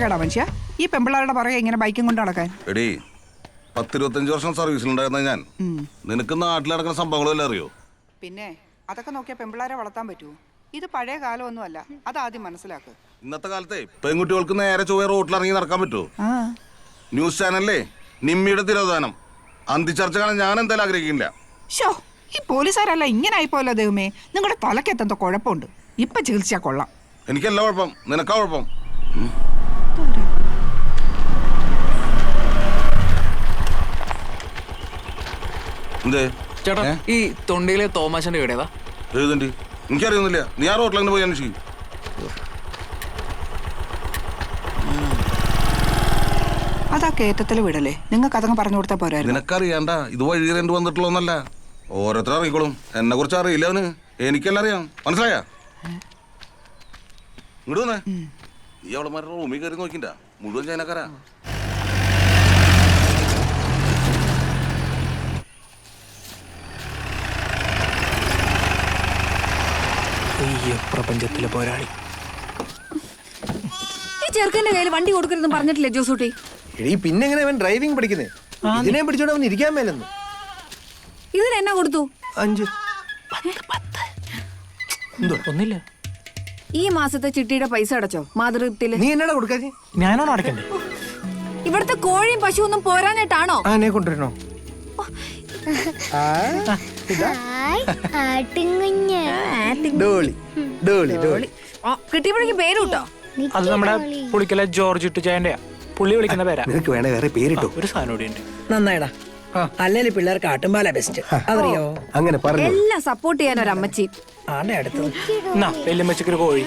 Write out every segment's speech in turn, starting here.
നാണക്കേടാ മനുഷ്യ ഈ പെമ്പിള്ളാരുടെ പുറകെ ഇങ്ങനെ ബൈക്കും കൊണ്ട് നടക്കാൻ. എടീ 10-25 വർഷം സർവീസിലുണ്ടായിരുന്ന ഞാൻ നിനക്ക് നാട്ടിൽ നടക്കുന്ന സംഭവങ്ങളെല്ലാം അറിയോ? പിന്നെ അതൊക്കെ നോക്കിയാൽ പെമ്പിള്ളാരെ വളർത്താൻ പറ്റൂ? ഇത് പഴയ കാലമൊന്നുമല്ല, അതാദ്യം മനസ്സിലാക്കുക. ഇന്നത്തെ കാലത്തെ പെൺകുട്ടികൾക്ക് നേരെ ചൊവ്വേ റോട്ടിലിറങ്ങി നടക്കാൻ പറ്റുമോ? ന്യൂസ് ചാനലിലെ നിമ്മിയുടെ തിരോധാനം അന്തിച്ചർച്ച കാണാൻ ഞാൻ എന്തായാലും ആഗ്രഹിക്കില്ല. ഷോ, ഈ പോലീസുകാരല്ല ഇങ്ങനെ ആയിപ്പോയല്ലോ ദൈവമേ. നിങ്ങളുടെ തലക്കെത്തെന്തോ കുഴപ്പമുണ്ട്. ഇപ്പൊ ചികിത്സിച്ചാ കൊള്ളാം. എനിക്കല്ല കുഴപ്പം, നിനക്കാ കുഴപ്പം. ചേട്ടാ, ഈ തൊണ്ടിയിലെ തോമാശന്റെ വീടേതാ? ഏതുണ്ട്? എനിക്കറിയൊന്നുമില്ല. നീ ആ റോട്ടിലങ്ങനെ പോയി അന്വേഷിക്കും. അതാ കേറ്റത്തില് വീടല്ലേ? നിങ്ങൾക്ക് അതങ്ങ് പറഞ്ഞു കൊടുത്താൽ പോരായിരുന്നു. നിനക്കറിയാണ്ട, ഇത് വഴി രണ്ട് വന്നിട്ടുള്ളതൊന്നല്ല. ഓരോരുത്തർ അറിയിക്കോളും. എന്നെ കുറിച്ച് അറിയില്ല അവന്, എനിക്കെല്ലാം അറിയാം. മനസ്സിലായ? ഇങ്ങോട്ട് വന്നേ. നീ അവളമാരുടെ റൂമിൽ കയറി നോക്കിണ്ട, മുഴുവൻ ചൈനക്കാരാ. പ്രപഞ്ചത്തിലെ പോരാളി. ഈ ചെറുക്കന്റെ കയ്യിൽ വണ്ടി കൊടുക്കരുതെന്ന് പറഞ്ഞിട്ടില്ലേ ജോസൂട്ടി? പിന്നെ എങ്ങനെ അവൻ ഡ്രൈവിംഗ് പഠിക്കുന്നേ? ഇതിനെ പിടിച്ചോണ്ട് അവൻ ഇരിക്കാൻ മേലെന്ന്. ഇതിനെന്നാ കൊടുത്തു? 5. ഒന്നില്ല. ഈ മാസത്തെ ചിട്ടിയുടെ പൈസ അടച്ചോ? മാതൃത്വത്തില് നീ എന്നാടാ കൊടുക്കാതെ? ഞാനാണോ അടക്കണ്ടേ? ഇവിടുത്തെ കോഴിയും പശുവൊന്നും പോരാഞ്ഞിട്ടാണോ? ആനെ കൊണ്ടുവരണോ? കിട്ടിയപ്പോഴേക്ക് പേര് കിട്ടോ? അത് നമ്മുടെ പുളിക്കല ജോർജ് ഇട്ടുചായന്റെയാ. പുള്ളി വിളിക്കുന്ന പേരാ. നിനക്ക് വേണേ വേറെ പേരിട്ടോ. ഒരു സാധനം കൂടി ഉണ്ട്. നന്നായിടാ. അല്ലെങ്കിൽ പിള്ളേർക്ക് ആട്ടുംപാല ബെസ്റ്റ്. അതറിയോ? അങ്ങനെ പറഞ്ഞു. എല്ലാം സപ്പോർട്ട് ചെയ്യാൻ ഒരു അമ്മച്ചി. ആടെ അടുത്ത് വെല്ലുമ്മച്ചക്കൊരു കോഴി.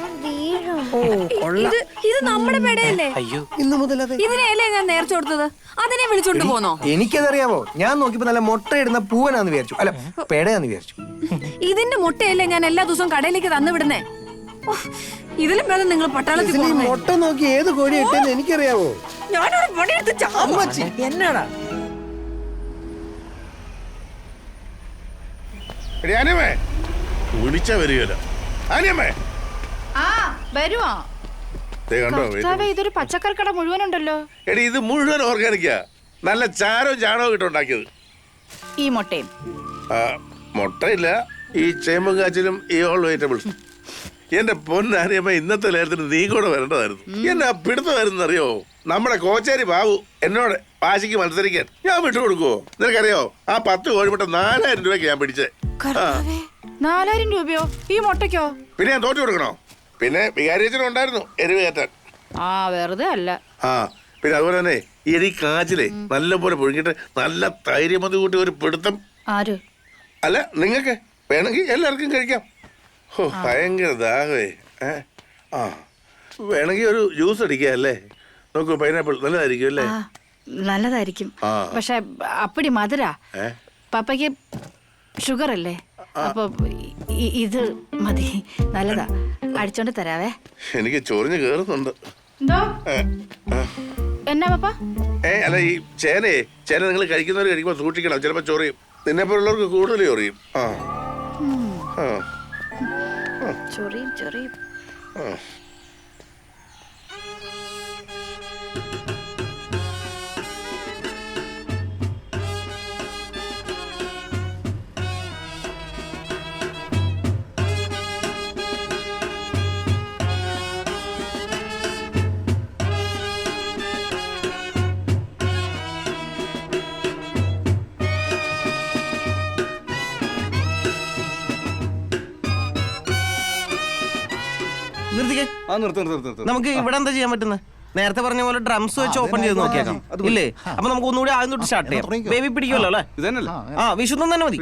ഇത് നമ്മുടെ പേടയല്ലേ? അയ്യോ, ഇന്ന് മുതൽ ഇതിനെയല്ലേ ഞാൻ നേർച്ച കൊടുത്തത്? അതിനെ വിളിച്ചോണ്ട് പോന്നോ? എനിക്കതറിയാമോ. ഞാൻ നോക്കിയപ്പോ നല്ല മുട്ടയിടുന്ന പൂവനാന്ന് വിചാരിച്ചു. അല്ല, പേടയാന്ന് വിചാരിച്ചു. ഇതിന്റെ മുട്ടയല്ലേ ഞാൻ എല്ലാ ദിവസവും കടയിലേക്ക് തന്നു വിടുന്നേ. ഇതിലും വേണം നിങ്ങൾ പട്ടാളത്തിൽ പോകുന്നത്. മുട്ട നോക്കി ഏത് കോഴി ഇട്ടെന്ന് എനിക്കറിയാവോ. ഞാനവിടെ പണിയെടുത്ത് അമ്മച്ചി എന്നാടാ വിളിച്ചാ വരികയല്ലോ. ഇതൊരു പച്ചക്കറി കട മുഴുവനുണ്ടല്ലോ. എടി, ഇത് മുഴുവൻ ഓർഗാനിക്കാ. നല്ല ചാരവും ചാണകവും ഇട്ടുണ്ടാക്കിയത്. ഈ മുട്ടയും മുട്ടയില്ല, ഈ ചേമ്പും കാച്ചിലും ഈ ഓൾ വെജിറ്റബിൾസ്. എന്റെ പൊന്നാരിയമ്മ, ഇന്നത്തെ ലേലത്തിന് നീ കൂടെ വരേണ്ടതായിരുന്നു. എന്നെ പിടുത്തമായിരുന്നു അറിയോ? നമ്മുടെ കോച്ചേരി ബാബു എന്നോട് വാശിക്ക് മത്സരിക്കാൻ ഞാൻ വിട്ടുകൊടുക്കുവോ? നിനക്കറിയോ, ആ 10 കോഴിമുട്ട 4000 രൂപയ്ക്ക് ഞാൻ പിടിച്ചേ. 4000 രൂപയോ ഈ മുട്ടയ്ക്കോ? പിന്നെ ഞാൻ തോറ്റു കൊടുക്കണോ? പിന്നെ വികാരിയച്ഛനും ഉണ്ടായിരുന്നു എരിവ് കയറ്റാൻ. വെറുതെ അല്ല. പിന്നെ അതുപോലെ തന്നെ ഈ കാച്ചിലെ നല്ലപോലെ പുഴുങ്ങിട്ട് നല്ല തൈര്യമതി കൂട്ടി ഒരു പിടുത്തം. ആര്? അല്ല, നിങ്ങൾക്ക് വേണമെങ്കിൽ എല്ലാവർക്കും കഴിക്കാം. ഭയങ്കര ദാഹമേ. വേണമെങ്കിൽ ഒരു ജ്യൂസ് അടിക്കുക അല്ലേ? നോക്കൂ, പൈനാപ്പിൾ നല്ലതായിരിക്കും അല്ലേ? നല്ലതായിരിക്കും. പക്ഷെ അപ്പടി മധുര. പപ്പയ്ക്ക് ഷുഗർ അല്ലേ? അപ്പൊ ഇത് മതി. നല്ലതാ, അടിച്ചോണ്ട് തരാവേ. എനിക്ക് ചൊറിഞ്ഞ് കേറുന്നുണ്ട്. എന്നാ പപ്പ? അല്ല, ഈ ചേന നിങ്ങൾ കഴിക്കുന്നവർ കഴിക്കുമ്പോ സൂക്ഷിക്കണം. ചിലപ്പോ ചൊറിയും. നിന്നെപ്പോലുള്ളവർക്ക് കൂടുതൽ ചൊറിയും. ചൊറിയും ചൊറിയും. നമുക്ക് ഇവിടെ എന്താ ചെയ്യാൻ പറ്റുന്നത്? നേരത്തെ പറഞ്ഞ പോലെ ഡ്രംസ് വെച്ച് ഓപ്പൺ ചെയ്ത് നോക്കിയേക്കാം ഇല്ലേ? അപ്പൊ നമുക്ക് ഒന്നുകൂടി ആദ്യം തൊട്ട് സ്റ്റാർട്ട് ചെയ്യാം. ബേബി പിടിക്കുമല്ലോ അല്ലേ? വിശുദ്ധം തന്നെ മതി.